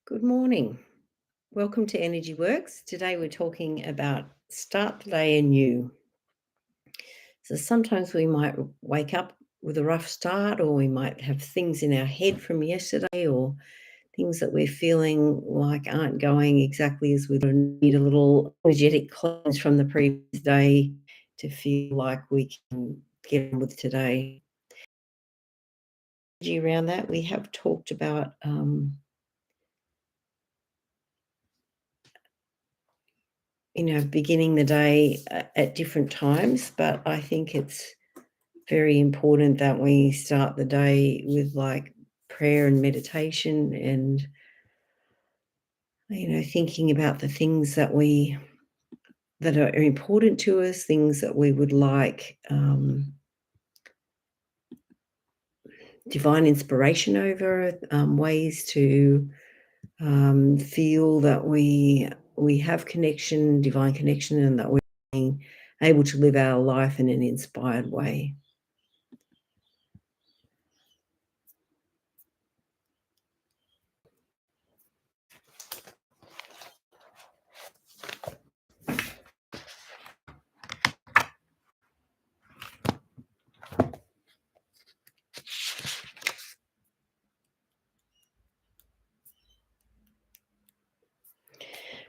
Good morning. Welcome to Energy Works. Today we're talking about start the day anew. So sometimes we might wake up with a rough start, or we might have things in our head from yesterday, or things that we're feeling like aren't going exactly as we need a little energetic cleanse from the previous day to feel like we can get on with today. Around that, we have talked about beginning the day at different times, but I think it's very important that we start the day with like prayer and meditation and thinking about the things that are important to us, things that we would like divine inspiration over, ways to feel that we have connection, divine connection, and that we're being able to live our life in an inspired way.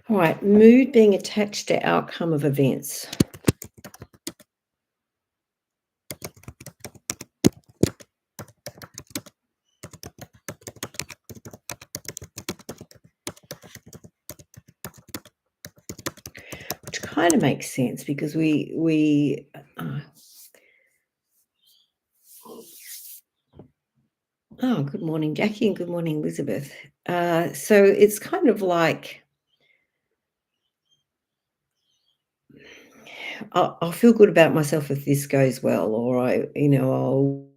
All right, mood being attached to outcome of events. Which kind of makes sense because we oh, good morning, Jackie, and good morning, Elizabeth. So it's kind of like I'll feel good about myself if this goes well, or I'll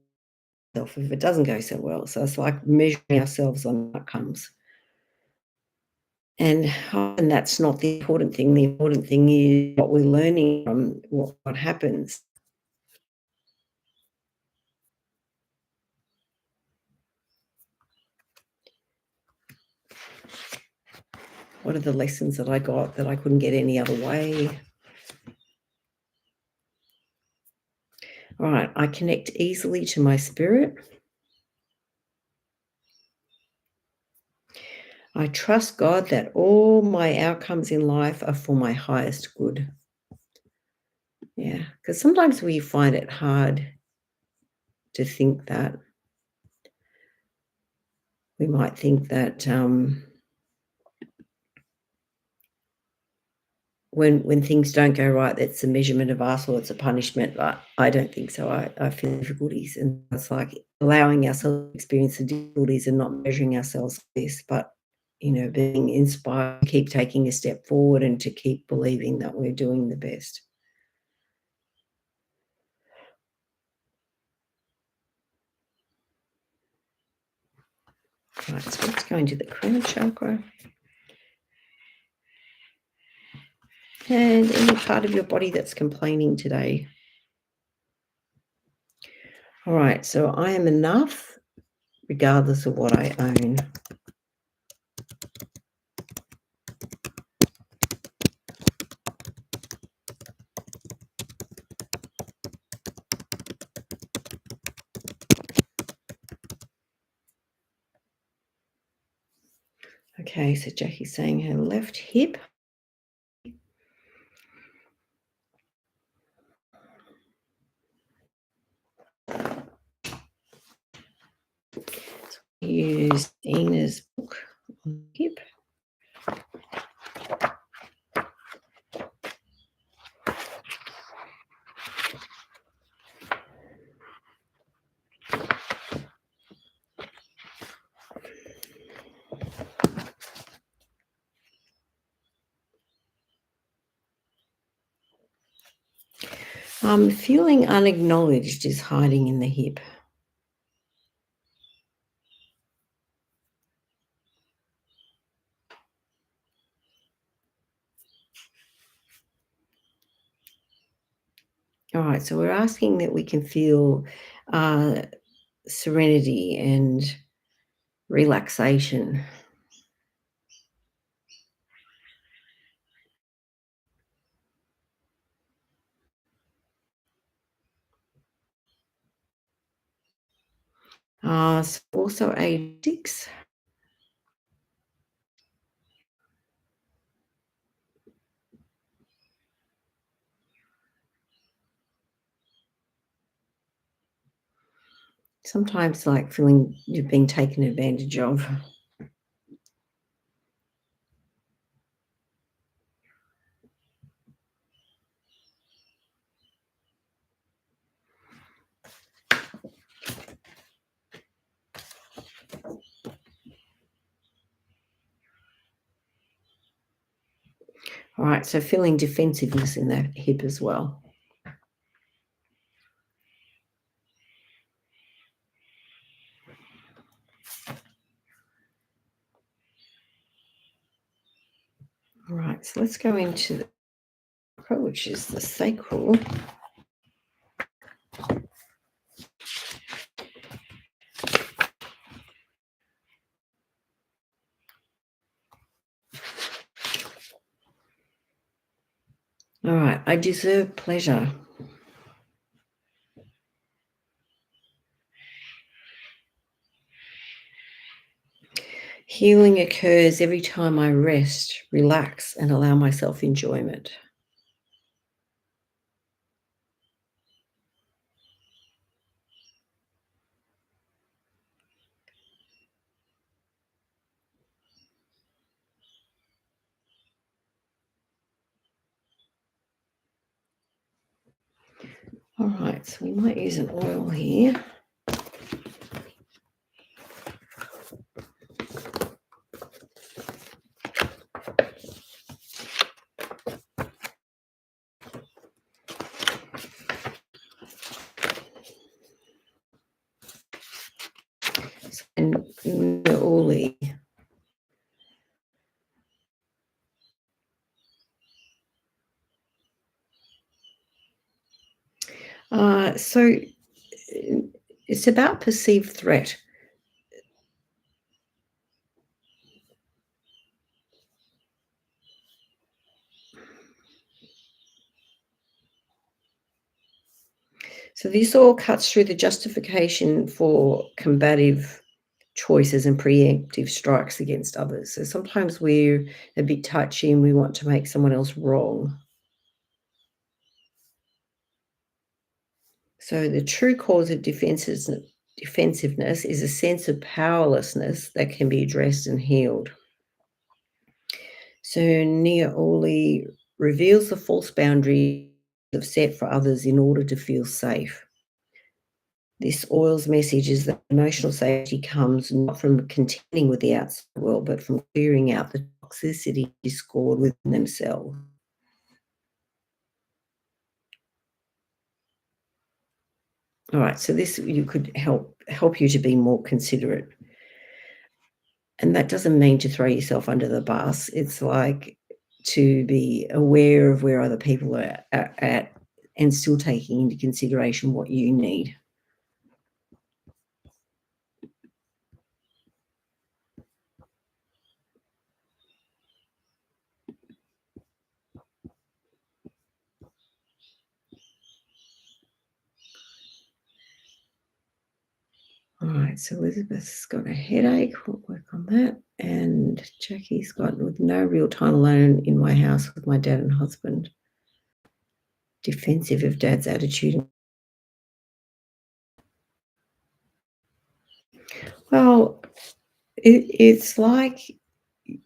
if it doesn't go so well. So it's like measuring ourselves on outcomes. And often that's not the important thing. The important thing is what we're learning from what happens. What are the lessons that I got that I couldn't get any other way? All right, I connect easily to my spirit. I trust God that all my outcomes in life are for my highest good. Yeah, because sometimes we find it hard to think that. We might think that when things don't go right, that's a measurement of us or it's a punishment. But I don't think so. I feel difficulties, and it's like allowing ourselves to experience the difficulties and not measuring ourselves this, but being inspired to keep taking a step forward and to keep believing that we're doing the best. Right, so let's go into the crown chakra. And any part of your body that's complaining today. All right, so I am enough regardless of what I own. Okay, so Jackie's saying her left hip. Use Ina's book on the hip. Feeling unacknowledged is hiding in the hip. All right, so we're asking that we can feel serenity and relaxation. Also 86. Sometimes like feeling you've been taken advantage of. All right, so feeling defensiveness in that hip as well. All right, so let's go into the chakra, which is the sacral. All right, I deserve pleasure. Healing occurs every time I rest, relax, and allow myself enjoyment. All right, so we might use an oil here. And oily. So it's about perceived threat. So this all cuts through the justification for combative choices and preemptive strikes against others. So sometimes we're a bit touchy and we want to make someone else wrong. So the true cause of defensiveness is a sense of powerlessness that can be addressed and healed. So Neoli reveals the false boundaries have set for others in order to feel safe. This oil's message is that emotional safety comes not from contending with the outside world, but from clearing out the toxicity discord within themselves. All right, so this you could help you to be more considerate. And that doesn't mean to throw yourself under the bus. It's like to be aware of where other people are at and still taking into consideration what you need. All right, so Elizabeth's got a headache. We'll work on that. And Jackie's got with no real time alone in my house with my dad and husband. Defensive of dad's attitude. Well, it's like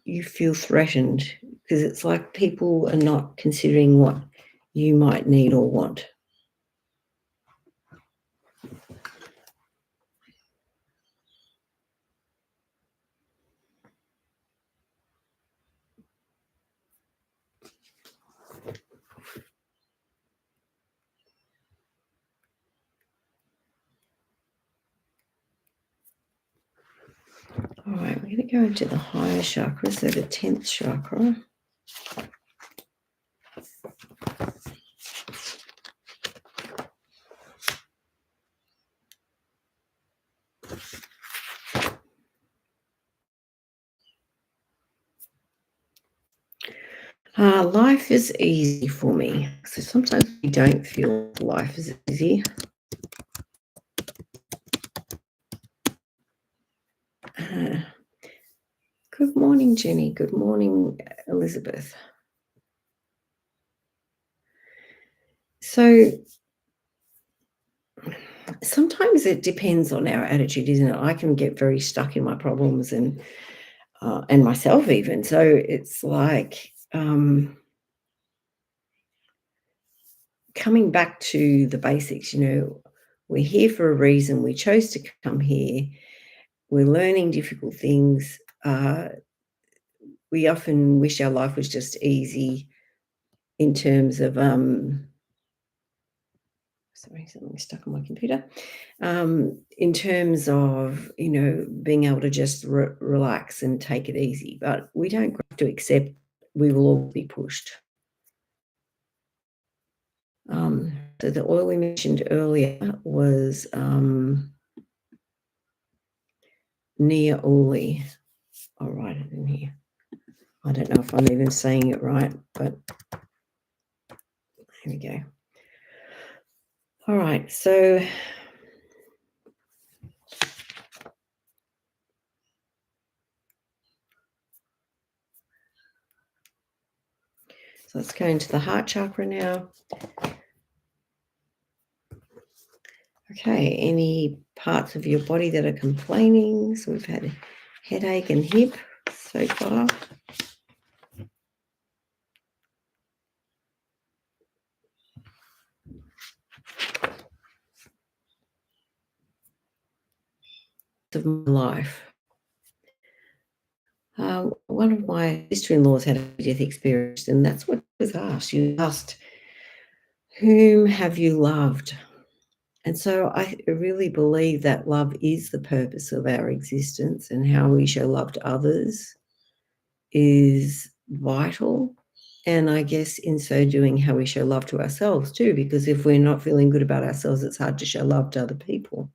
you feel threatened because it's like people are not considering what you might need or want. All right, we're going to go into the higher chakras, so the 10th chakra. Life is easy for me. So sometimes we don't feel life is easy. Good morning, Jenny. Good morning, Elizabeth. So sometimes it depends on our attitude, isn't it? I can get very stuck in my problems and myself even. So it's like coming back to the basics. We're here for a reason. We chose to come here. We're learning difficult things. We often wish our life was just easy in terms of sorry, something stuck on my computer. In terms of being able to just relax and take it easy, but we don't have to accept we will all be pushed. So the oil we mentioned earlier was Nia Uli. I'll write it in here. I don't know if I'm even saying it right, but here we go. All right, so let's go into the heart chakra now. Okay, any parts of your body that are complaining? So we've had headache and hip so far. Of my life. One of my sister-in-laws had a death experience, and that's what was asked. You asked, whom have you loved? And so I really believe that love is the purpose of our existence, and how we show love to others is vital. And I guess in so doing, how we show love to ourselves too, because if we're not feeling good about ourselves, it's hard to show love to other people.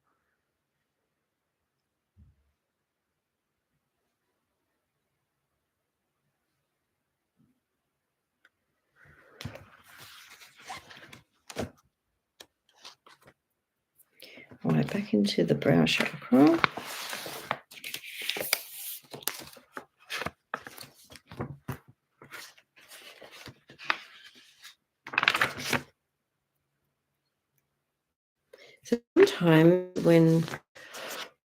All right, back into the brow chakra. So sometimes when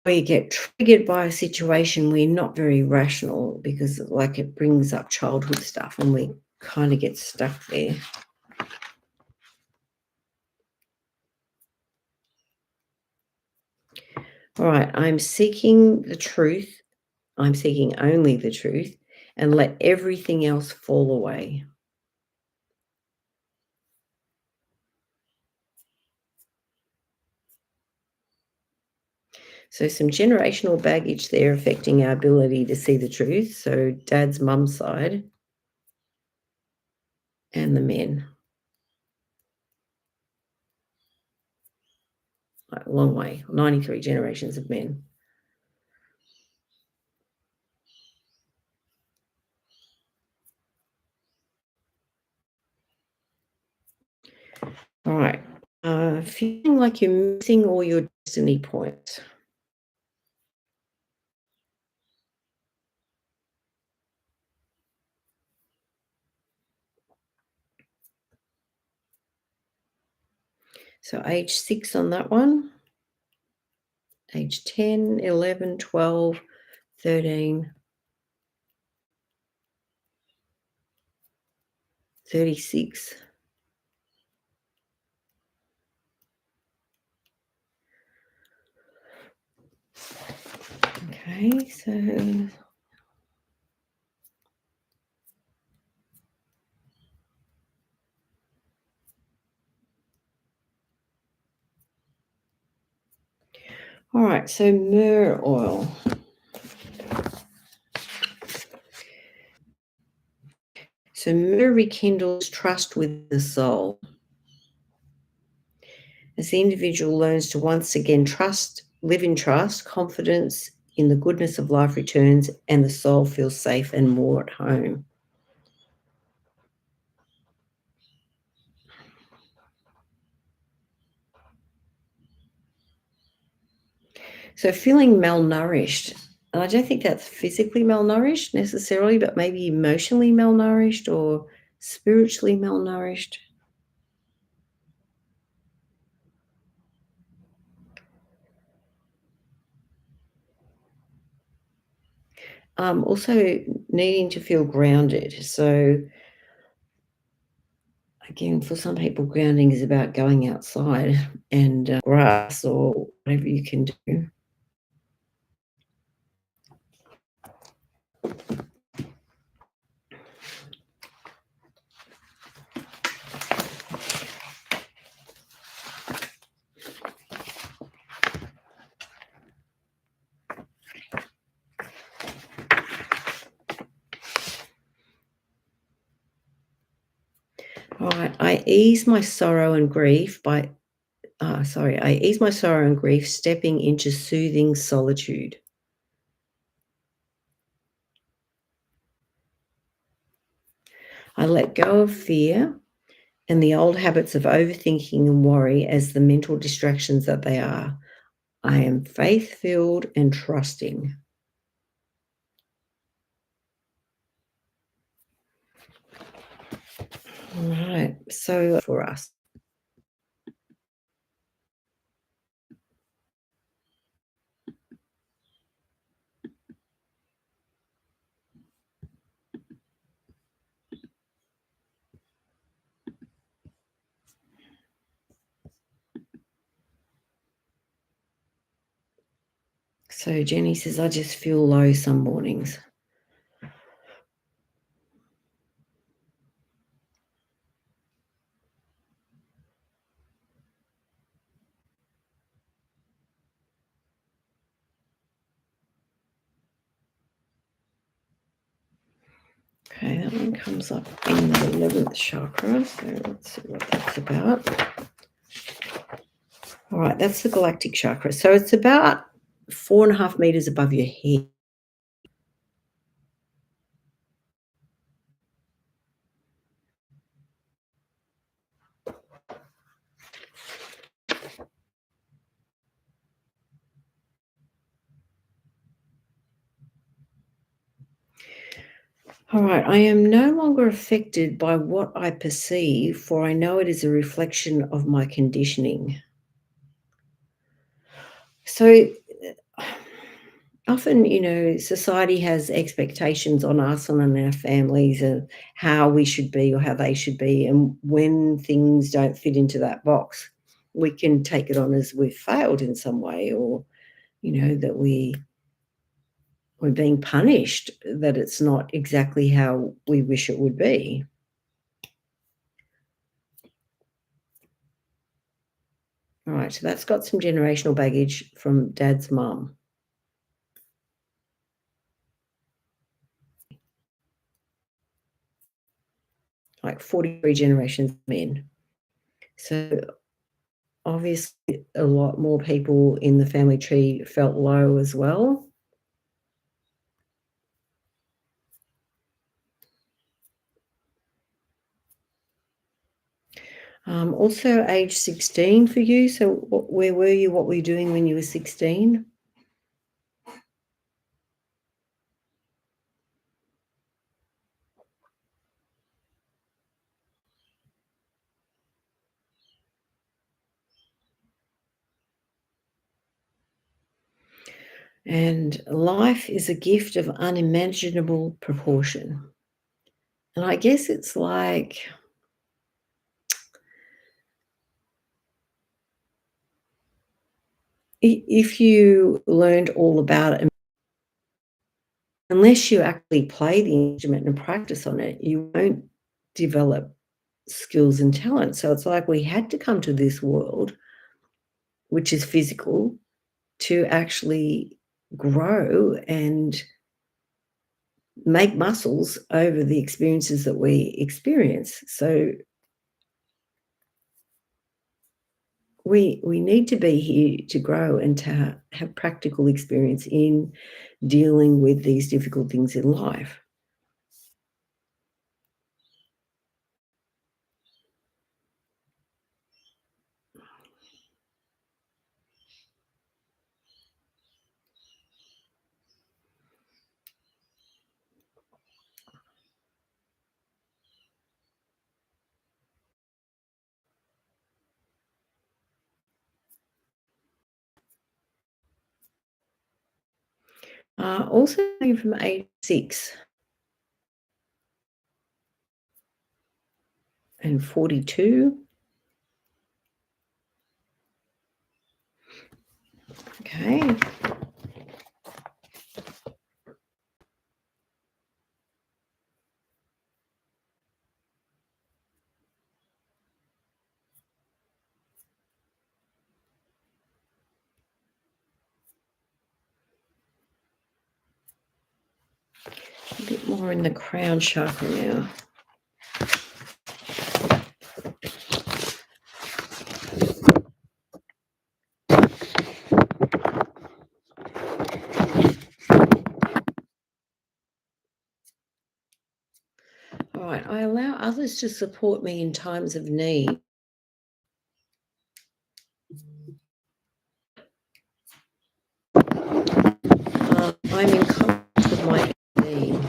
we get triggered by a situation, we're not very rational, because like it brings up childhood stuff and we kind of get stuck there. All right, I'm seeking the truth. I'm seeking only the truth, and let everything else fall away. So some generational baggage there affecting our ability to see the truth. So dad's mum's side and the men. Like a long way, 93 generations of men. All right. Feeling like you're missing all your destiny points. So age 6 on that one, age 10, 11, 12, 13, 36. Okay, so all right, so myrrh oil. So myrrh rekindles trust with the soul. As the individual learns to once again live in trust, confidence in the goodness of life returns, and the soul feels safe and more at home. So feeling malnourished And I don't think that's physically malnourished necessarily, but maybe emotionally malnourished or spiritually malnourished. Also needing to feel grounded. So again, for some people, grounding is about going outside and grass or whatever you can do. All right, I ease my sorrow and grief by, I ease my sorrow and grief stepping into soothing solitude. I let go of fear and the old habits of overthinking and worry as the mental distractions that they are. I am faith filled and trusting. All right, so for us. So Jenny says, I just feel low some mornings. Okay, that one comes up in the 11th chakra. So let's see what that's about. All right, that's the galactic chakra. So it's about 4.5 meters above your head. All right, I am no longer affected by what I perceive, for I know it is a reflection of my conditioning. So often, society has expectations on us and on our families of how we should be or how they should be. And when things don't fit into that box, we can take it on as we've failed in some way or, that we're being punished, that it's not exactly how we wish it would be. All right, so that's got some generational baggage from dad's mum, like 43 generations of men. So obviously, a lot more people in the family tree felt low as well. Also, age 16 for you. So, where were you? What were you doing when you were 16? And life is a gift of unimaginable proportion. And I guess it's like if you learned all about it, unless you actually play the instrument and practice on it, you won't develop skills and talent. So it's like we had to come to this world, which is physical, to actually grow and make muscles over the experiences that we experience. So we need to be here to grow and to have practical experience in dealing with these difficult things in life. Also coming from age 6 and 42. Okay. A bit more in the crown chakra now. All right, I allow others to support me in times of need. I'm in contact with my being.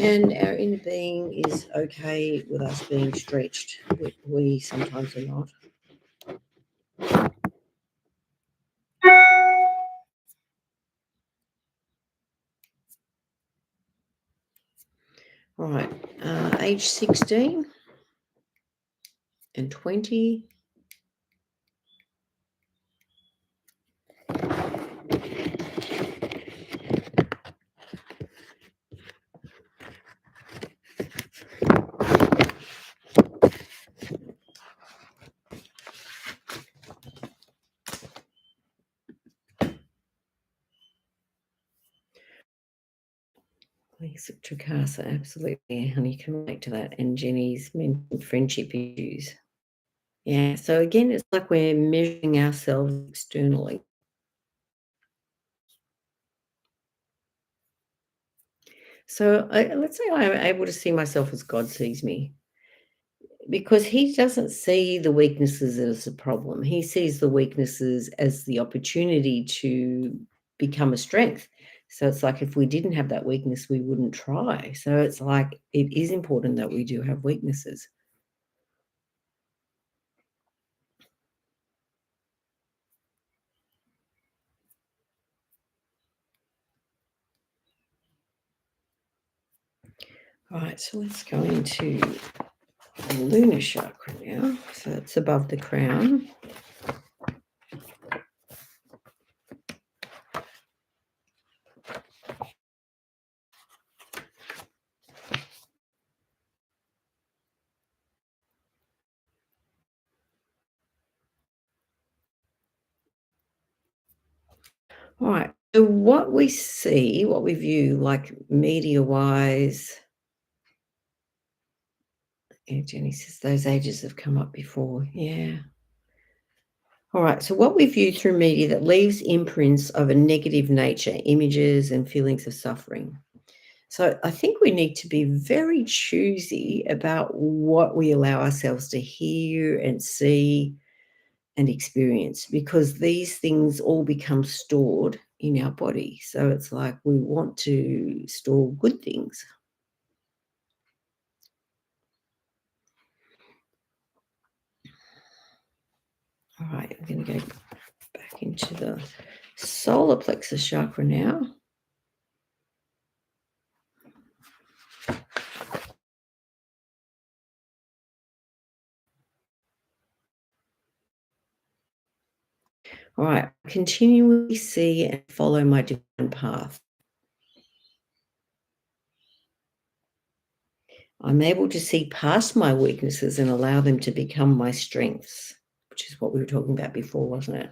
And our inner being is okay with us being stretched. We sometimes are not. All right, age 16 and 20. Tricasa, absolutely. And you can relate to that. And Jenny's mentioned friendship issues. Yeah. So again, it's like we're measuring ourselves externally. So let's say I'm able to see myself as God sees me, because he doesn't see the weaknesses as a problem. He sees the weaknesses as the opportunity to become a strength. So it's like if we didn't have that weakness, we wouldn't try. So it's like it is important that we do have weaknesses. All right, so let's go into the lunar chakra now. So it's above the crown. All right. So what we see, what we view, like media-wise, yeah, Jenny says those ages have come up before. Yeah. All right. So what we view through media that leaves imprints of a negative nature, images and feelings of suffering. So I think we need to be very choosy about what we allow ourselves to hear and see and experience, because these things all become stored in our body. So it's like we want to store good things. All right, I'm going to go back into the solar plexus chakra now. All right, continually see and follow my divine path. I'm able to see past my weaknesses and allow them to become my strengths, which is what we were talking about before, wasn't it?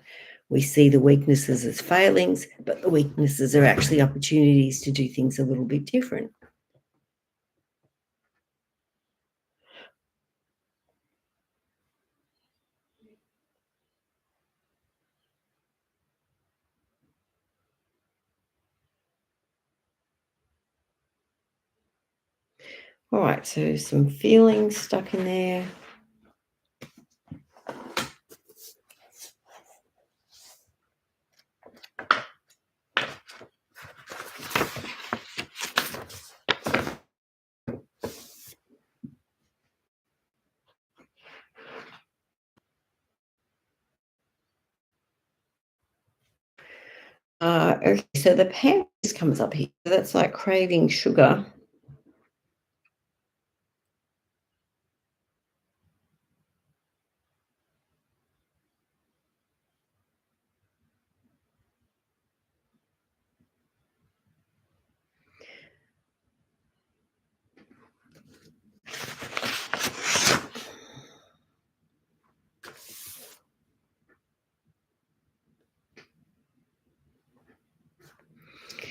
We see the weaknesses as failings, but the weaknesses are actually opportunities to do things a little bit different. All right, so some feelings stuck in there. Right, okay, so the pancreas comes up here. So that's like craving sugar.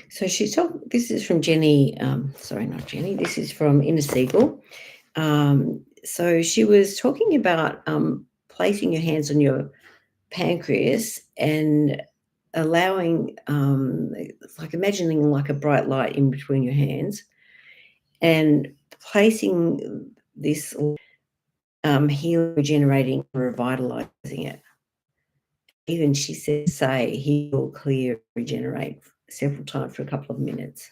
So she's talking, this is from Jenny, sorry, not Jenny, this is from Inner Seagull. So she was talking about placing your hands on your pancreas and allowing, it's like imagining like a bright light in between your hands and placing this healing, regenerating, revitalizing it. Even she said, say, heal, clear, regenerate several times for a couple of minutes.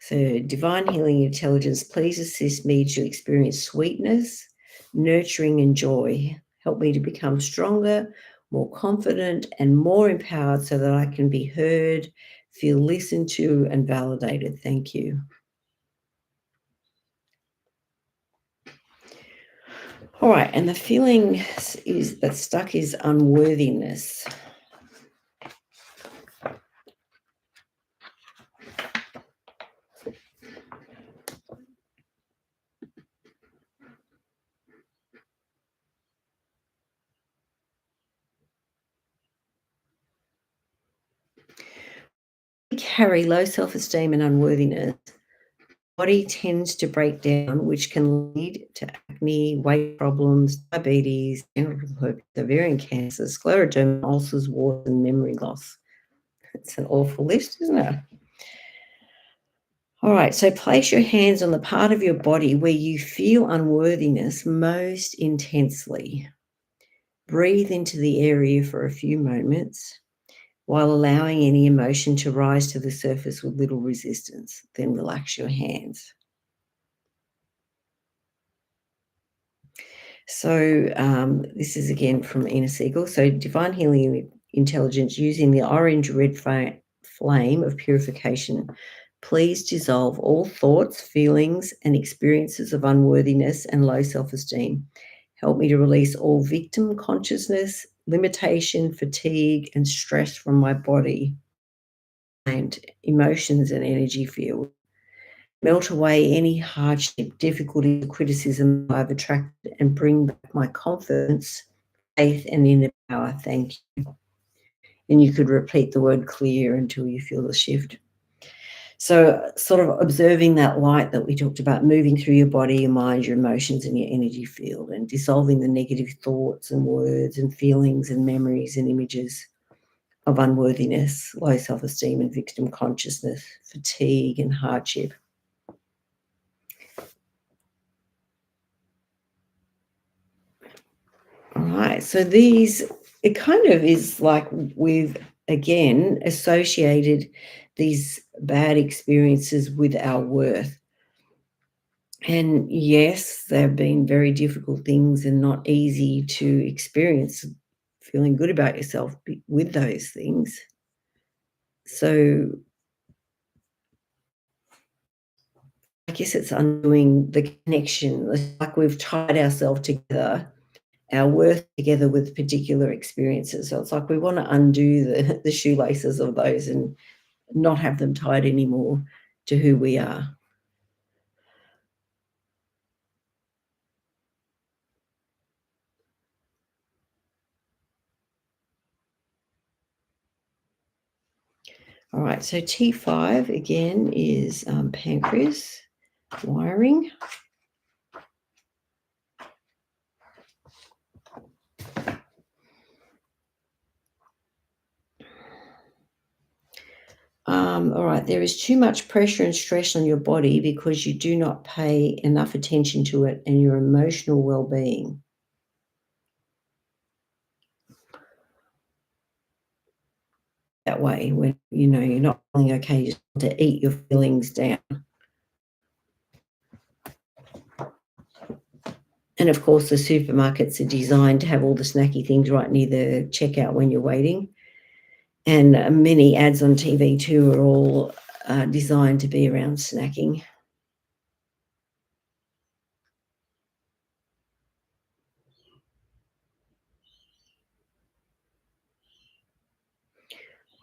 So, divine healing intelligence, please assist me to experience sweetness, nurturing, and joy. Help me to become stronger, more confident, and more empowered so that I can be heard, feel listened to, and validated. Thank you. All right, and the feeling is that's stuck is unworthiness. We carry low self-esteem and unworthiness. Body tends to break down, which can lead to acne, weight problems, diabetes, genital herpes, ovarian cancer, scleroderma, ulcers, warts, and memory loss. It's an awful list, isn't it? All right, so place your hands on the part of your body where you feel unworthiness most intensely. Breathe into the area for a few moments while allowing any emotion to rise to the surface with little resistance. Then relax your hands. So this is again from Inner Seagull. So divine healing intelligence using the orange red flame of purification. Please dissolve all thoughts, feelings, and experiences of unworthiness and low self-esteem. Help me to release all victim consciousness, limitation, fatigue, and stress from my body and emotions and energy field. Melt away any hardship, difficulty, criticism I've attracted and bring back my confidence, faith, and inner power. Thank you. And you could repeat the word clear until you feel the shift. So, sort of observing that light that we talked about, moving through your body, your mind, your emotions, and your energy field, and dissolving the negative thoughts and words and feelings and memories and images of unworthiness, low self esteem, and victim consciousness, fatigue, and hardship. All right. So it kind of is like we've again associated these bad experiences with our worth. And yes, they've been very difficult things and not easy to experience feeling good about yourself with those things. So I guess it's undoing the connection. It's like we've tied ourselves together, our worth together with particular experiences. So it's like we want to undo the shoelaces of those and not have them tied anymore to who we are. All right, so T5 again is pancreas wiring. All right, there is too much pressure and stress on your body because you do not pay enough attention to it and your emotional well-being. That way, when you're not feeling okay, you just want to eat your feelings down. And of course, the supermarkets are designed to have all the snacky things right near the checkout when you're waiting. And many ads on TV too are all designed to be around snacking.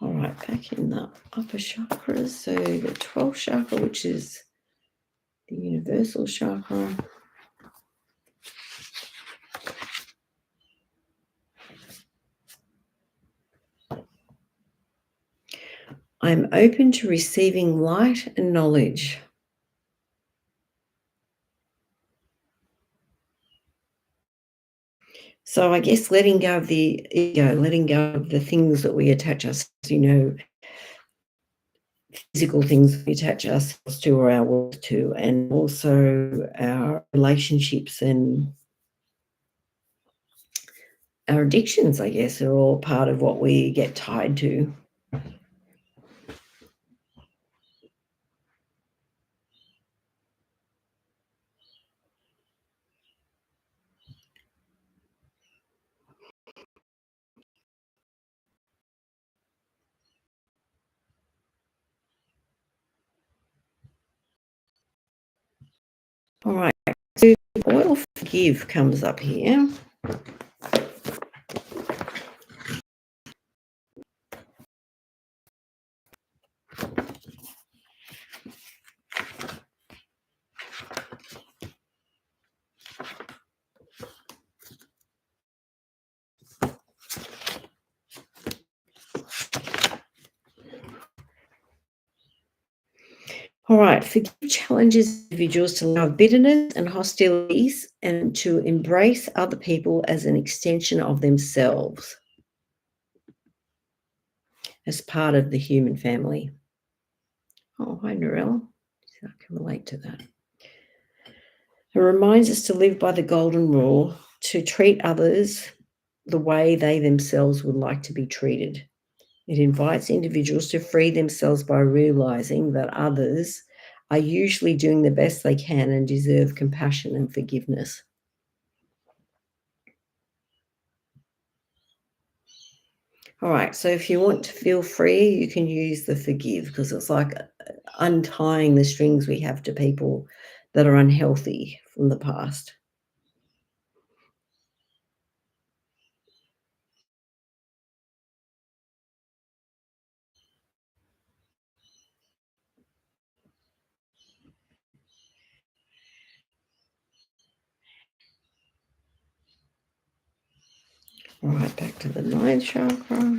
All right, back in the upper chakras. So the 12th chakra, which is the universal chakra. I'm open to receiving light and knowledge. So I guess letting go of the ego, letting go of the things that we attach ourselves, physical things we attach ourselves to or our worth to, and also our relationships and our addictions, I guess, are all part of what we get tied to. All right, so oil forgive comes up here. All right, forgive challenges individuals to allow bitterness and hostilities and to embrace other people as an extension of themselves, as part of the human family. Oh, hi, Narelle. I can relate to that. It reminds us to live by the golden rule, to treat others the way they themselves would like to be treated. It invites individuals to free themselves by realizing that others are usually doing the best they can and deserve compassion and forgiveness. All right, so if you want to feel free, you can use the forgive, because it's like untying the strings we have to people that are unhealthy from the past. All right, back to the ninth chakra.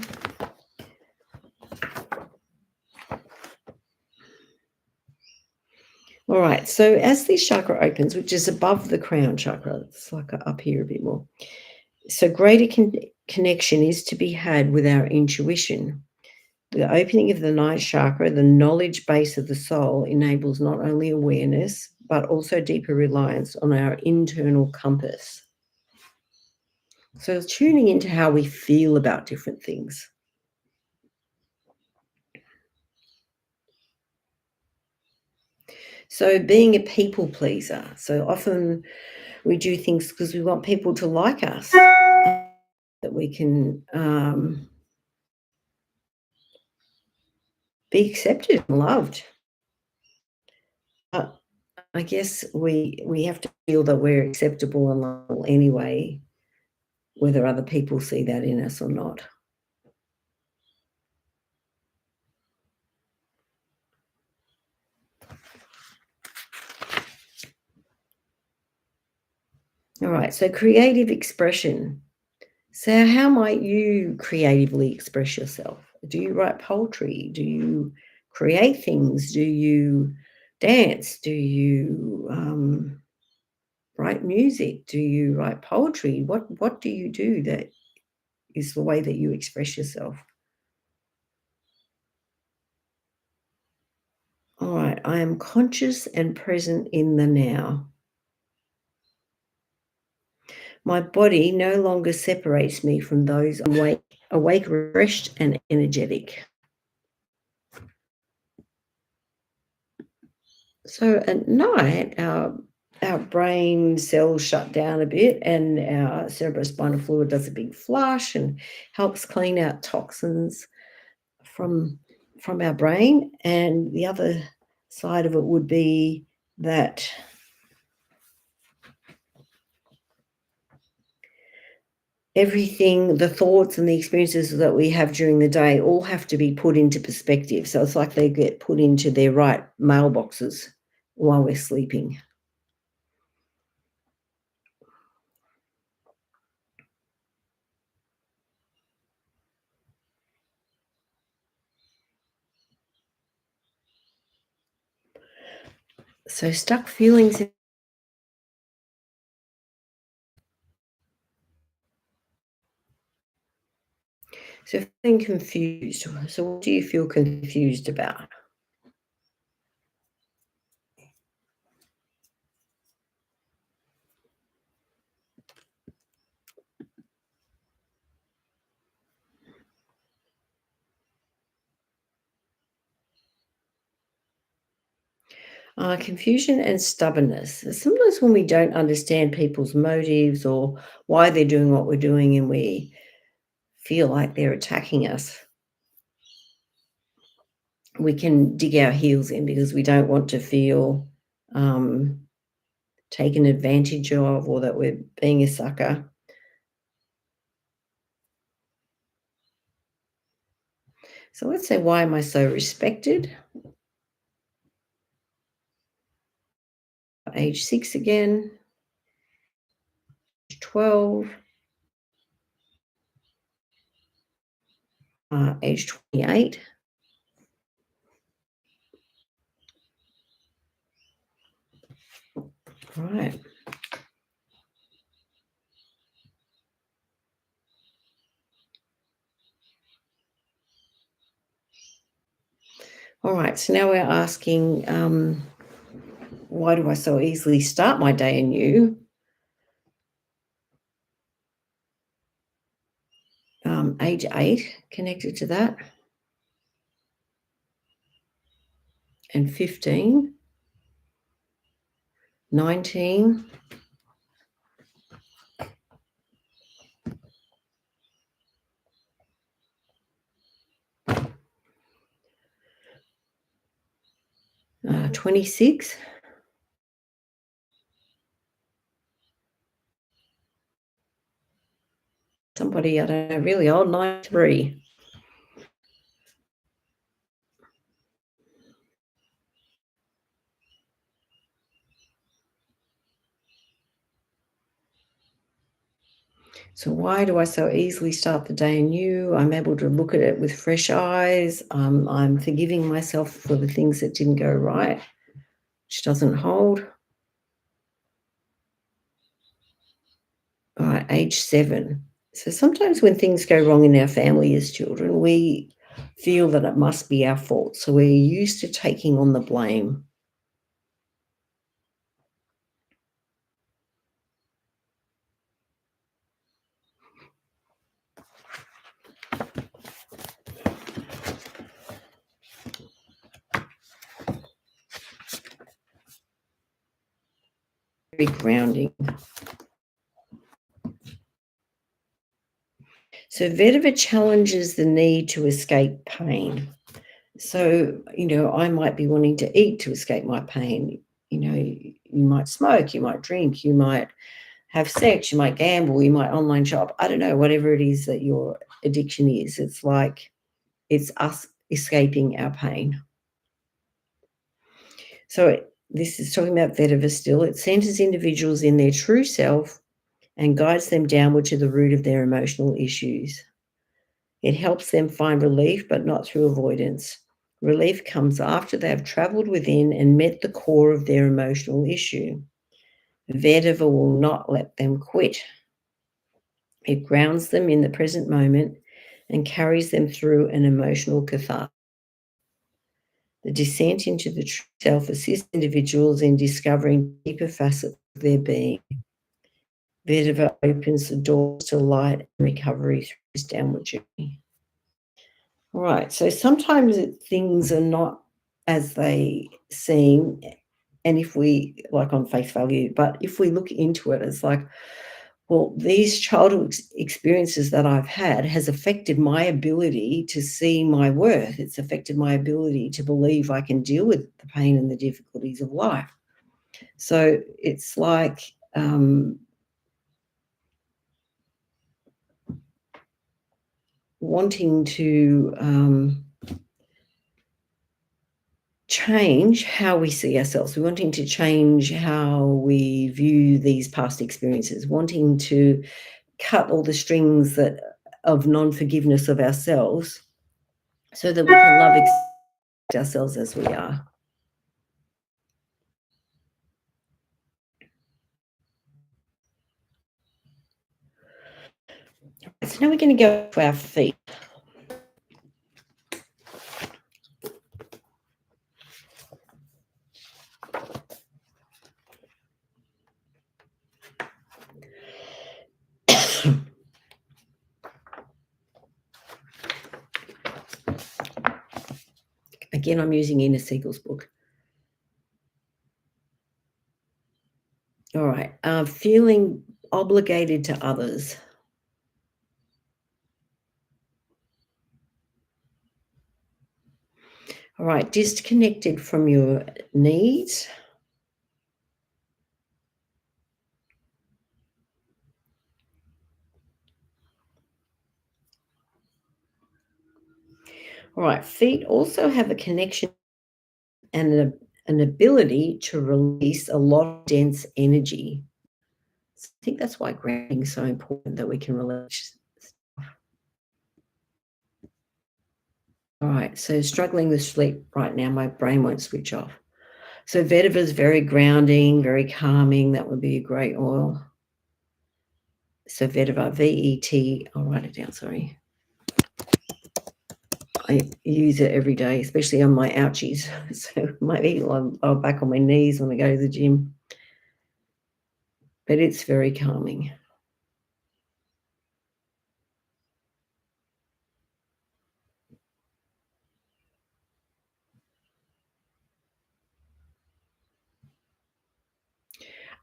All right, so as this chakra opens, which is above the crown chakra, it's like up here a bit more. So greater connection is to be had with our intuition. The opening of the ninth chakra, the knowledge base of the soul, enables not only awareness, but also deeper reliance on our internal compass. So tuning into how we feel about different things. So being a people pleaser. So often we do things because we want people to like us, that we can be accepted and loved. But I guess we have to feel that we're acceptable and lovable anyway, whether other people see that in us or not. All right, so creative expression. So how might you creatively express yourself? Do you write poetry? Do you create things? Do you dance? Do you write music? Do you write poetry? What do you do that is the way that you express yourself? All right, I am conscious and present in the now. My body no longer separates me from those awake, refreshed, and energetic. So at night, our brain cells shut down a bit, and our cerebrospinal fluid does a big flush and helps clean out toxins. from our brain, and the other side of it would be that everything, the thoughts and the experiences that we have during the day all have to be put into perspective. So it's like they get put into their right mailboxes while we're sleeping. So stuck feelings. So feeling confused. So what do you feel confused about? Confusion and stubbornness. Sometimes when we don't understand people's motives or why they're doing what we're doing, and we feel like they're attacking us, we can dig our heels in because we don't want to feel um, taken advantage of, or that we're being a sucker. So let's say, why am I so respected? Age 6 again, 12, age 28. Right. All right. So now we're asking, why do I so easily start my day anew? Age 8 connected to that, and 15, 19, 26, somebody I don't know, really old, 93. So why do I so easily start the day anew? I'm able to look at it with fresh eyes. I'm forgiving myself for the things that didn't go right, which doesn't hold. All right, age 7. So sometimes when things go wrong in our family as children, we feel that it must be our fault. So we're used to taking on the blame. Very grounding. So vetiver challenges the need to escape pain. So, I might be wanting to eat to escape my pain. You might smoke, you might drink, you might have sex, you might gamble, you might online shop. I don't know, whatever it is that your addiction is. It's like it's us escaping our pain. So this is talking about vetiver still. It centers individuals in their true self and guides them downward to the root of their emotional issues. It helps them find relief, but not through avoidance. Relief comes after they have traveled within and met the core of their emotional issue. Vetiver will not let them quit. It grounds them in the present moment and carries them through an emotional catharsis. The descent into the true self assists individuals in discovering deeper facets of their being. Vetiver opens the doors to light and recovery through this downward journey. Right. So sometimes things are not as they seem. And if we, like on face value, but if we look into it, it's like, Well, these childhood experiences that I've had has affected my ability to see my worth. It's affected my ability to believe I can deal with the pain and the difficulties of life. So it's like wanting to change how we see ourselves. We're wanting to change how we view these past experiences, wanting to cut all the strings of non-forgiveness of ourselves so that we can love ourselves as we are. So now we're going to go to our feet. Again, I'm using Ina Siegel's book. All right. Feeling obligated to others. All right. Disconnected from your needs. All right. Feet also have a connection and an ability to release a lot of dense energy. So I think that's why grounding is so important, that we can release. All right, so struggling with sleep right now, my brain won't switch off. So vetiver is very grounding, very calming. That would be a great oil. So vetiver, VET, I'll write it down, sorry. I use it every day, especially on my ouchies. So maybe I'll back on my knees when I go to the gym. But it's very calming.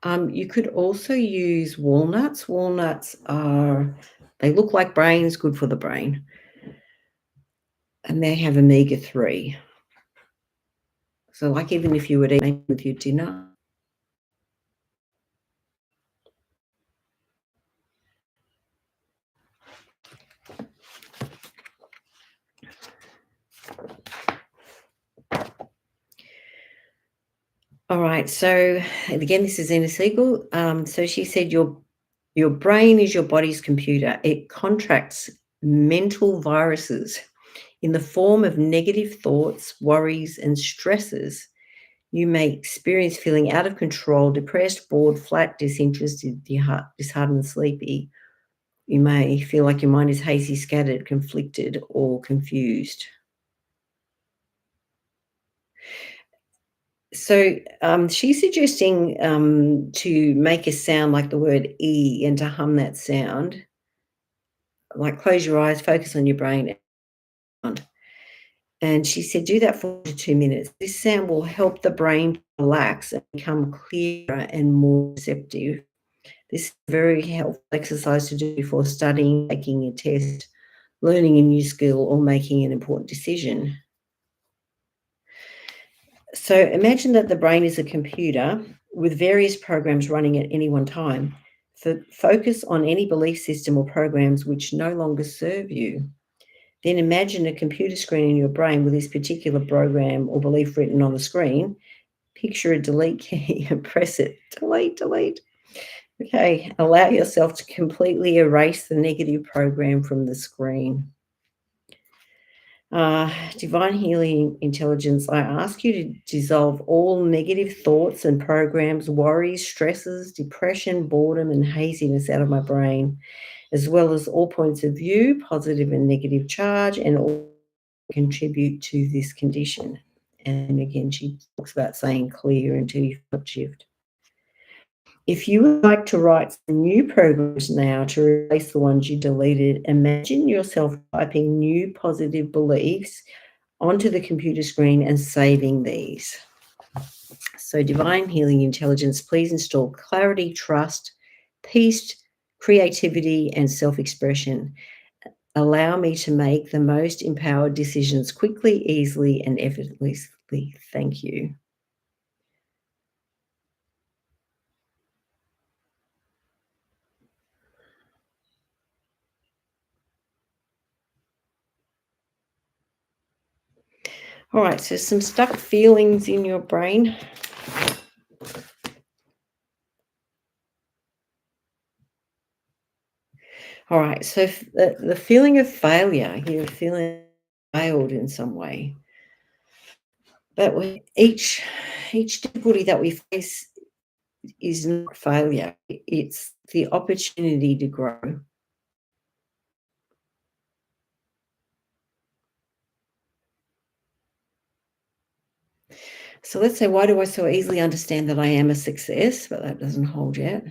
You could also use walnuts. Walnuts they look like brains, good for the brain. And they have omega-3. So like even if you would eat with your dinner. All right. So and again, this is Ina Siegel. So she said your brain is your body's computer. It contracts mental viruses in the form of negative thoughts, worries, and stresses. You may experience feeling out of control, depressed, bored, flat, disinterested, disheartened, sleepy. You may feel like your mind is hazy, scattered, conflicted, or confused. So she's suggesting to make a sound like the word E and to hum that sound. Like close your eyes, focus on your brain. And she said, do that for 2 minutes. This sound will help the brain relax and become clearer and more receptive. This is a very helpful exercise to do before studying, taking a test, learning a new skill, or making an important decision. So imagine that the brain is a computer with various programs running at any one time. Focus on any belief system or programs which no longer serve you. Then imagine a computer screen in your brain with this particular program or belief written on the screen. Picture a delete key and press it. Delete, delete. Okay, allow yourself to completely erase the negative program from the screen. Divine Healing Intelligence, I ask you to dissolve all negative thoughts and programs, worries, stresses, depression, boredom, and haziness out of my brain, as well as all points of view, positive and negative charge, and all contribute to this condition. And again, she talks about saying clear until you feel shift. If you would like to write some new programs now to replace the ones you deleted, imagine yourself typing new positive beliefs onto the computer screen and saving these. So Divine Healing Intelligence, please install clarity, trust, peace, creativity, and self expression. Allow me to make the most empowered decisions quickly, easily, and effortlessly. Thank you. All right, so some stuck feelings in your brain. All right, so the feeling of failure, you're feeling failed in some way. But each difficulty that we face is not failure. It's the opportunity to grow. So let's say, why do I so easily understand that I am a success? But that doesn't hold yet.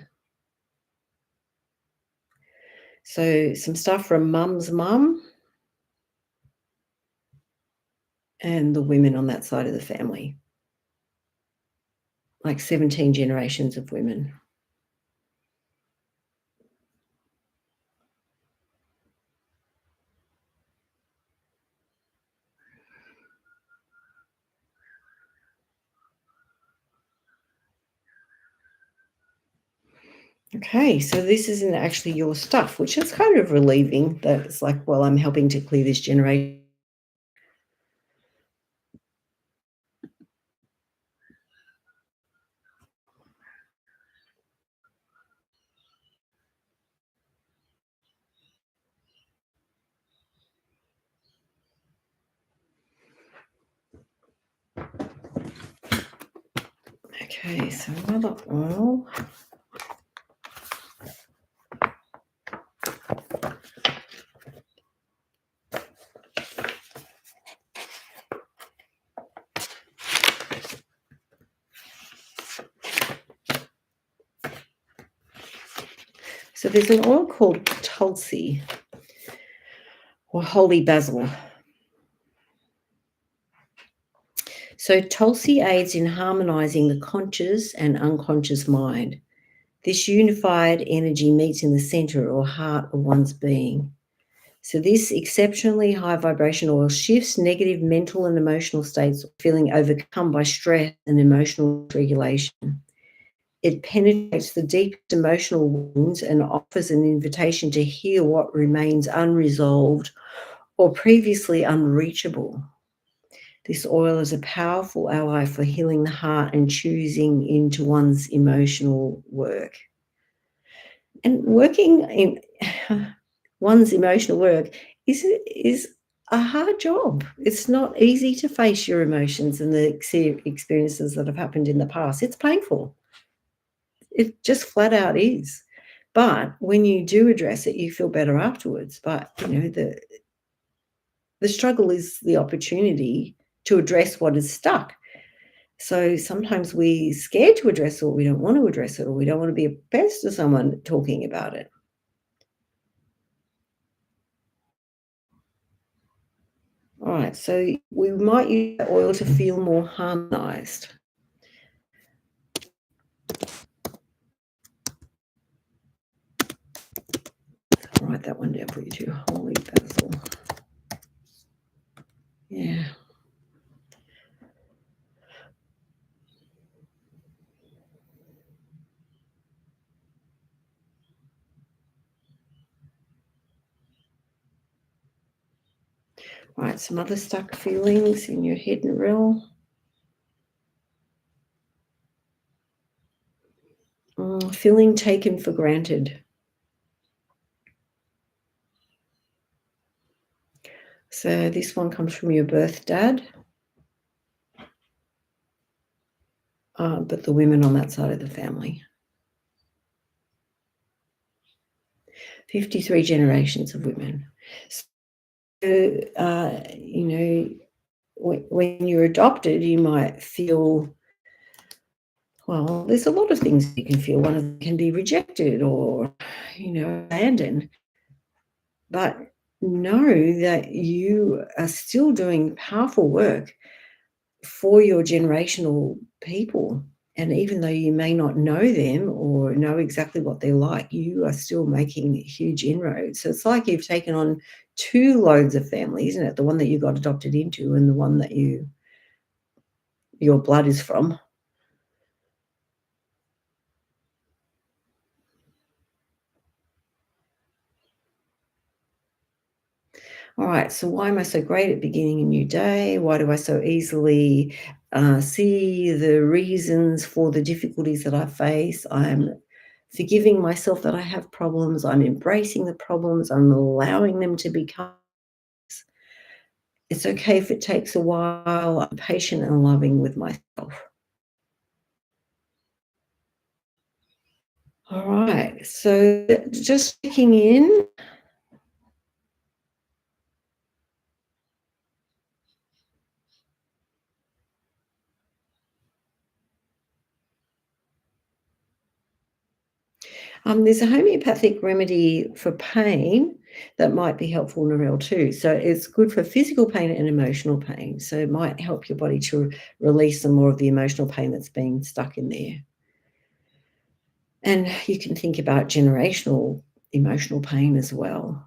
So some stuff from mum's mum and the women on that side of the family, like 17 generations of women. Okay, so this isn't actually your stuff, which is kind of relieving that it's like, well, I'm helping to clear this generation. Okay, so another oil. So there's an oil called Tulsi or holy basil. So Tulsi aids in harmonizing the conscious and unconscious mind. This unified energy meets in the center or heart of one's being. So this exceptionally high vibration oil shifts negative mental and emotional states, feeling overcome by stress and emotional regulation. It penetrates the deepest emotional wounds and offers an invitation to heal what remains unresolved or previously unreachable. This oil is a powerful ally for healing the heart and choosing into one's emotional work. And working in one's emotional work is a hard job. It's not easy to face your emotions and the experiences that have happened in the past. It's painful. It just flat out is. But when you do address it, you feel better afterwards. But the struggle is the opportunity to address what is stuck. So sometimes we're scared to address it, or we don't want to address it, or we don't want to be a pest to someone talking about it. All right, so we might use the oil to feel more harmonized. I'll write that one down for you too. Holy basil. Yeah. All right, some other stuck feelings in your head and realm. Feeling taken for granted. So this one comes from your birth dad, but the women on that side of the family. 53 generations of women. So, when you're adopted, you might feel, well, there's a lot of things you can feel. One of them can be rejected or, abandoned. But know that you are still doing powerful work for your generational people. And even though you may not know them or know exactly what they're like, you are still making huge inroads. So it's like you've taken on two loads of family, isn't it? The one that you got adopted into and the one that your blood is from. All right, so why am I so great at beginning a new day? Why do I so easily see the reasons for the difficulties that I face? I'm forgiving myself that I have problems. I'm embracing the problems. I'm allowing them to become. It's okay if it takes a while. I'm patient and loving with myself. All right, so just checking in. There's a homeopathic remedy for pain that might be helpful, Narelle, too. So it's good for physical pain and emotional pain. So it might help your body to release some more of the emotional pain that's been stuck in there. And you can think about generational emotional pain as well.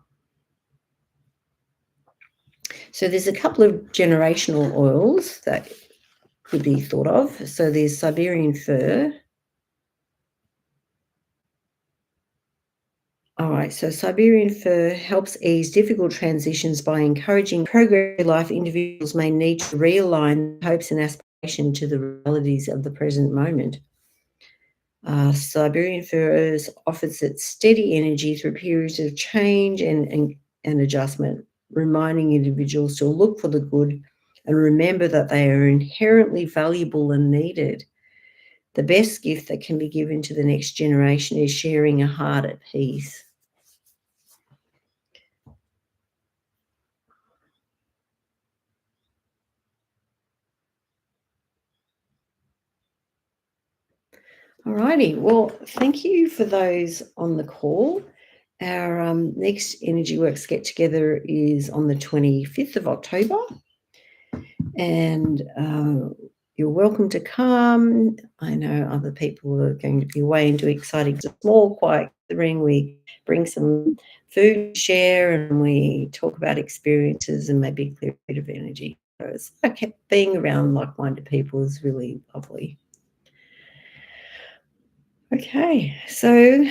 So there's a couple of generational oils that could be thought of. So there's Siberian fir. All right, so Siberian fir helps ease difficult transitions by encouraging progress in life. Individuals may need to realign hopes and aspiration to the realities of the present moment. Siberian fir offers its steady energy through periods of change and adjustment, reminding individuals to look for the good and remember that they are inherently valuable and needed. The best gift that can be given to the next generation is sharing a heart at peace. All righty. Well, thank you for those on the call. Our next Energy Works get together is on the 25th of October, and you're welcome to come. I know other people are going to be away and do exciting, small, quiet gathering. We bring some food to share and we talk about experiences and maybe clear a bit of energy. So it's like being around like-minded people is really lovely. Okay, so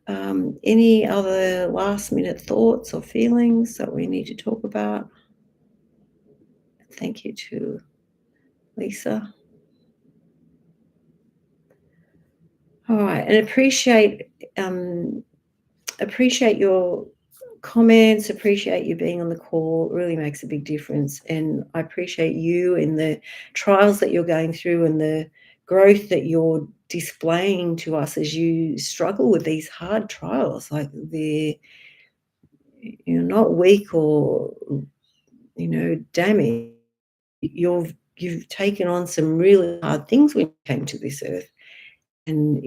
any other last-minute thoughts or feelings that we need to talk about? Thank you to Lisa. All right, and appreciate your comments, appreciate you being on the call. It really makes a big difference, and I appreciate you and the trials that you're going through and the growth that you're displaying to us as you struggle with these hard trials. Like you're not weak or damaged. You've taken on some really hard things when you came to this earth, and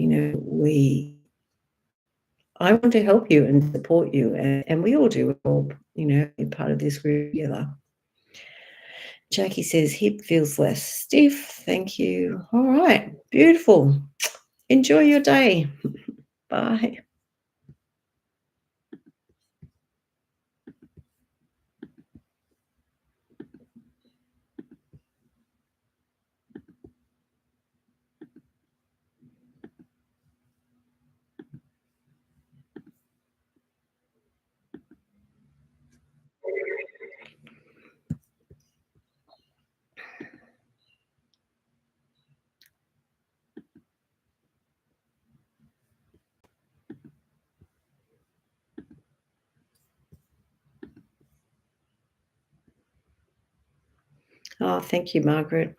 I want to help you and support you, and we all do. We're all part of this group together. Jackie says hip feels less stiff. Thank you. All right, beautiful. Enjoy your day. Bye. Oh, thank you, Margaret.